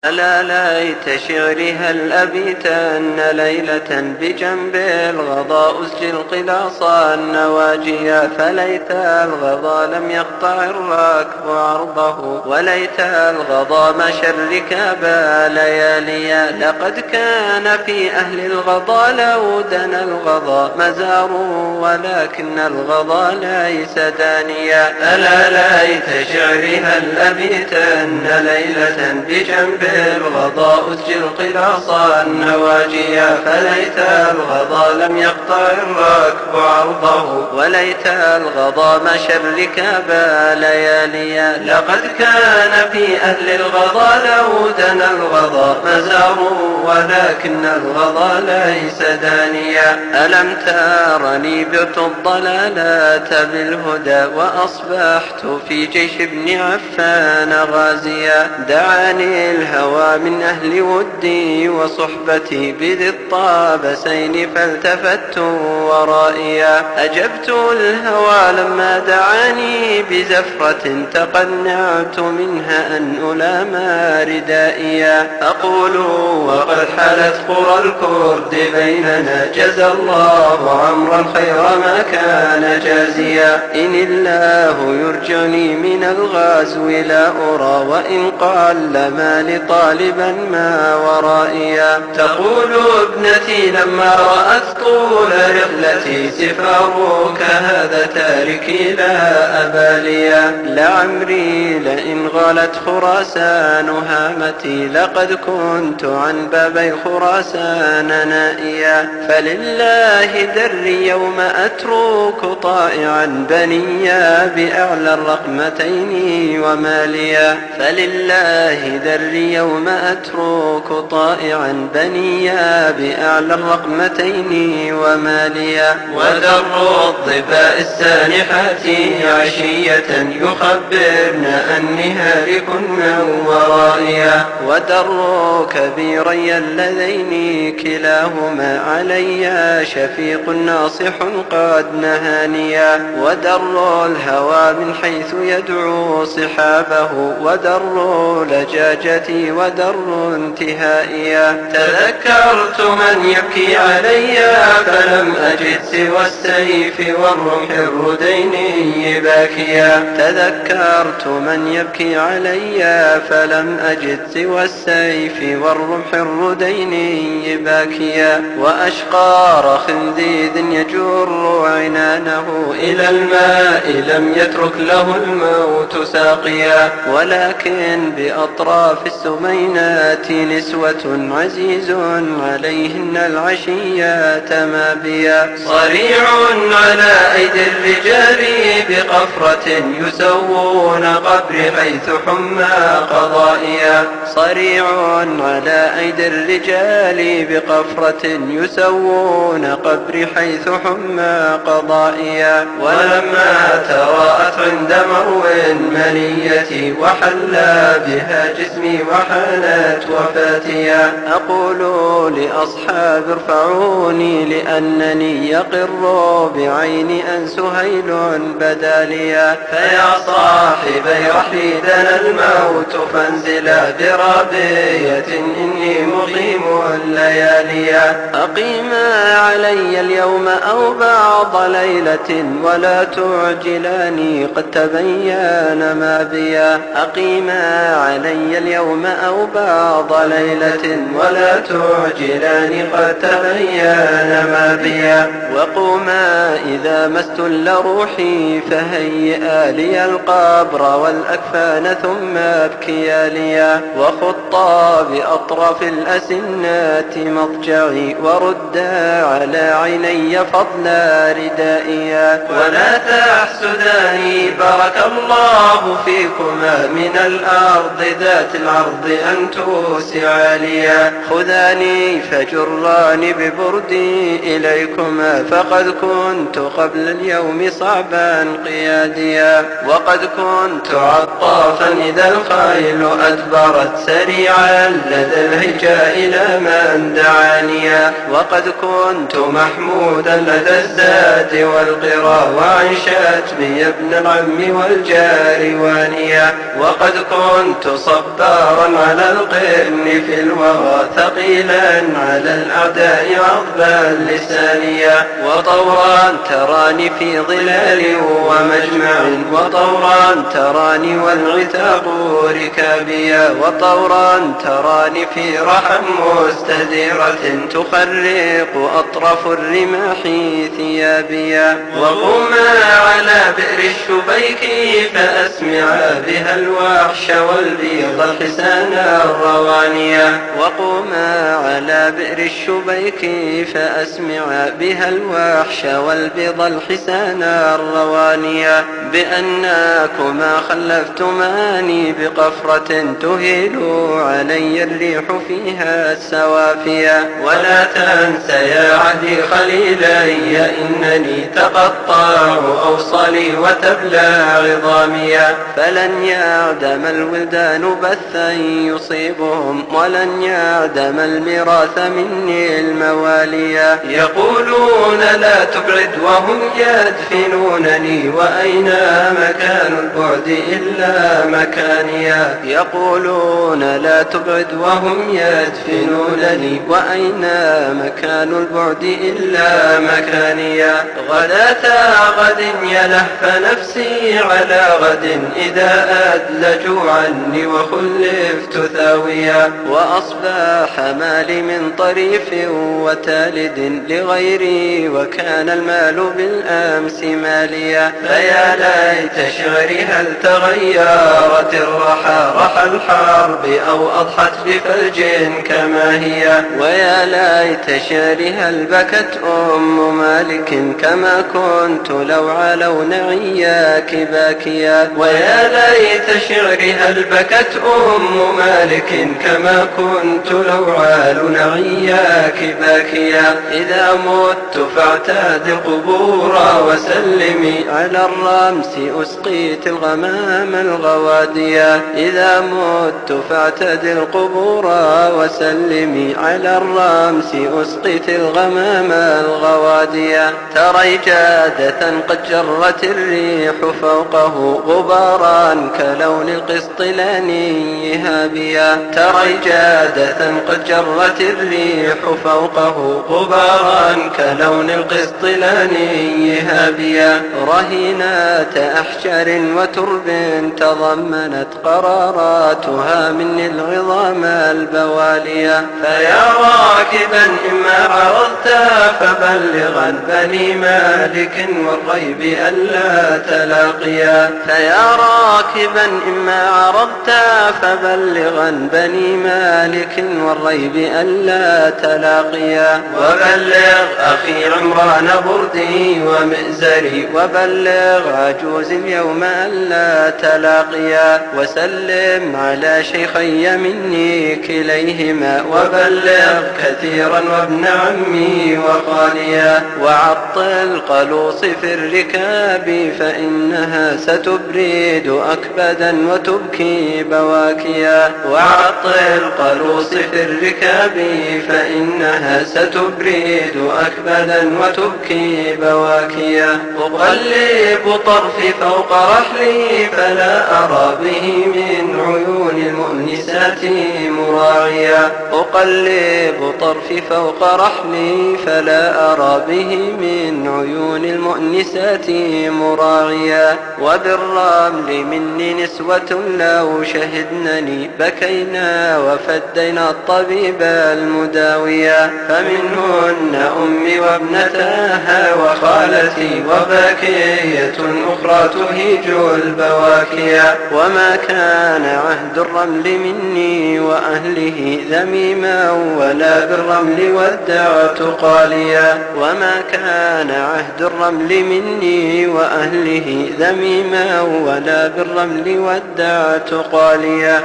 ألا ليت شعري هل أبيتن ليلة بجنب الغضا أسجي القلاص النواجيا، فليت الغضا لم يقطع الركب عرضه، وليت الغضا ما شرك لياليا. لقد كان في أهل الغضا لو دنا الغضا مزار، ولكن الغضا ليس دانيا. ألا ليت شعري هل أبيتن ليلة بجنب الغضا أسجي القلاص النواجيا، فليت الغضا لم يقطع الركب عرضه، وليت الغضا ما شرك لياليا. لقد كان في أهل الغضا لو دنا الغضا مزار، ولكن الغضا ليس دانيا. ألم ترني بعت الضلالات بالهدى، وأصبحت في جيش ابن عفان غازيا. دعاني الهوى من أهل ودي وصحبتي بذي الطابسين، فالتفت ورائيا. أجبت الهوى لما دعاني بزفرة، تقنعت منها أن ألامى ردائيا. أقول وقد حلت قرى الكرد بيننا، جزى الله عمرا خير ما كان جازيا. إن الله يرجعني من الغزو لا أرى، وإن قل ما لطالبا ما ورائيا. تقول ابنتي لما رأت طول رحلتي، سفارك هذا تاركي لا أباليا. لعمري لئن غلت خراسان هامتي، لقد كنت عن بابي خراسان نائيا. فلله دري يوم أترك طائعا بنيا، بأعلى الرقمتين وماليا. فلله دري يوم أترك طائعا بنيا، بأعلى الرقمتين وماليا. ودر الظباء السانحات عشية، يخبرن أني هالك من ورائيا. ودر كبيري اللذين كلاهما علي شفيق ناصح قد نهانيا. ودر الهوى من حيث يدعو صحابه، ودر لجاجتي ودر انتهائيا. تذكرت من يبكي علي فلم أجد سوى السيف والرمح الردين باكيا. تذكرت من يبكي علي فلم أجد سوى السيف والرمح الردين باكيا. وأشقار خنديد يجر عنانه إلى الماء، لم يترك له الموت ساقيا. ولكن بأطراف السمينات نسوة عزيز عليهن العشيات مابيا. صريع على أيدي الرجال بقفرة، يسوون قبر حيث حمى قضائيا. صريع على أيدي الرجال بقفرة، يسوون قبر حيث حمى قضائيا. ولما تراءت عند مرو منيتي، وحلى بها جسمي وحانت وفاتيا. أقول لأصحاب ارفعوني، لأنني يقر بعيني أن سهيل بداليا. فيا صاحبي رحلي دنا الموت، فانزلا برابية إني مقيم اللياليا. أقيما علي اليوم أو بعض ليلة، ولا تعجلاني قد تبين ما بيا. أقيما علي اليوم أو بعض ليلة، ولا تعجلاني قد تبين ما بيا. وقوما إذا ما استل روحي، فهيئا لي القبر والأكفان ثم ابكيا ليا. وخطا بأطراف الأسنات مضجعي، وردا على عيني فضل ردائيا. ولا تحسداني بارك الله فيكما، من الأرض ذات العرض أن توسع ليا. خذاني فجراني ببردي إليكما، فقد كنت قبل اليوم صعبا قياديا. وقد كنت عطا خطافا إذا الخيل أدبرت سريعا لدى الهجاء إلى من دعانيا. وقد كنت محمودا لدى الزاد والقرى وعن شتمي ابن العم والجار وانيا. وقد كنت صبارا على القرن في الوغى ثقيلا على الأعداء عضبا لسانيا. وطورا تراني في ظلال ومجمع وطورا تراني والعتاق ركابيا. وطورا تراني في رحم مستديرة تخرق أطراف الرماح ثيابيا. وقوما على بئر الشبيك فأسمعا بها الوحش والبيض الحسان الروانيا. وقوما على بئر الشبيك فأسمعا بها الوحش والبيض الحسان الروانيا. بأنكما خلفتماني بقفرة تهيل علي الريح فيها السوافيا. ولا تنس يا عهدي خليلي إنني تقطع أوصالي وتبلى عظاميا. فلن يعدم الولدان بثا يصيبهم ولن يعدم الميراث مني المواليا. يقولون لا تبعد وهم يدفنونني وأين مكان البعد إلا مكانيا. يقولون لا تبعد وهم يدفنونني وأين مكان البعد إلا مكانيا. غداة غد يلهف نفسي على غد إذا أدلجوا عني وخلفت ثاويا. وأصبح مالي من طريف وتالد لغيري وكان المال بالأمس ماليا. فيا ليت شعري هل تغيرت الرحى رحى الحرب أو أضحت بفلج كما هي. ويا ليت شعري هل بكت أم مالك كما كنت لو علوا نعياك باكيا. ويا ليت شعري هل بكت أم مالك كما كنت لو علوا نعياك باكيا. إذا مت فاعتاد القبور وسلمي على الرمس أسقيت الغمام الغواديا. إذا مت فاعتاد القبور وسلمي على الرمس أسقيت الغمام الغواديا. ترى جادة قد جرت الريح فوقه غبارا كلون القسطلاني هابيا. ترى جادة قد جرت الريح فوقه غبارا كلون القسطلاني هابيا. رهينات أحجار وترب تضمنت قراراتها مني العظام البواليا. فيا راكبا إما عرضت فبلغا بني مالك والريب ألا تلاقيا. فيا راكبا إما عرضت فبلغا بني مالك والريب ألا تلاقيا. وبلغ أخي عمران بردي ومئزري وبلغ عجوز اليوم ألا تلاقيا. وسلم على شيخي مني كليهما وبلغ كثيرا وابن عمي وخاليا. وعطل قلوص في الركاب فإنها ستبرد أكبدا وتبكي بواكيا. وعطل قلوص في الركاب فإنها ستبرد أكبدا وتبكي بواكيا. أقلب طرفي فوق رحلي فلا أرى به من عيون المؤنسات مراعيا. أقلب طرفي فوق رحلي فلا أرى به من عيون المؤنسات مراعيا. وبالرمل مني نسوة لو شهدنني بكينا وفدينا الطبيب المداويا. فمنهن أمي وابنتاها وخالتي وباكية أخرى تهيج البواكيا. وما كان عهد الرمل مني وأهله ذميما ولا بالرمل ودعت قاليا. وما كان عهد الرمل مني وأهله ذميما ولا بالرمل ودعت قاليا.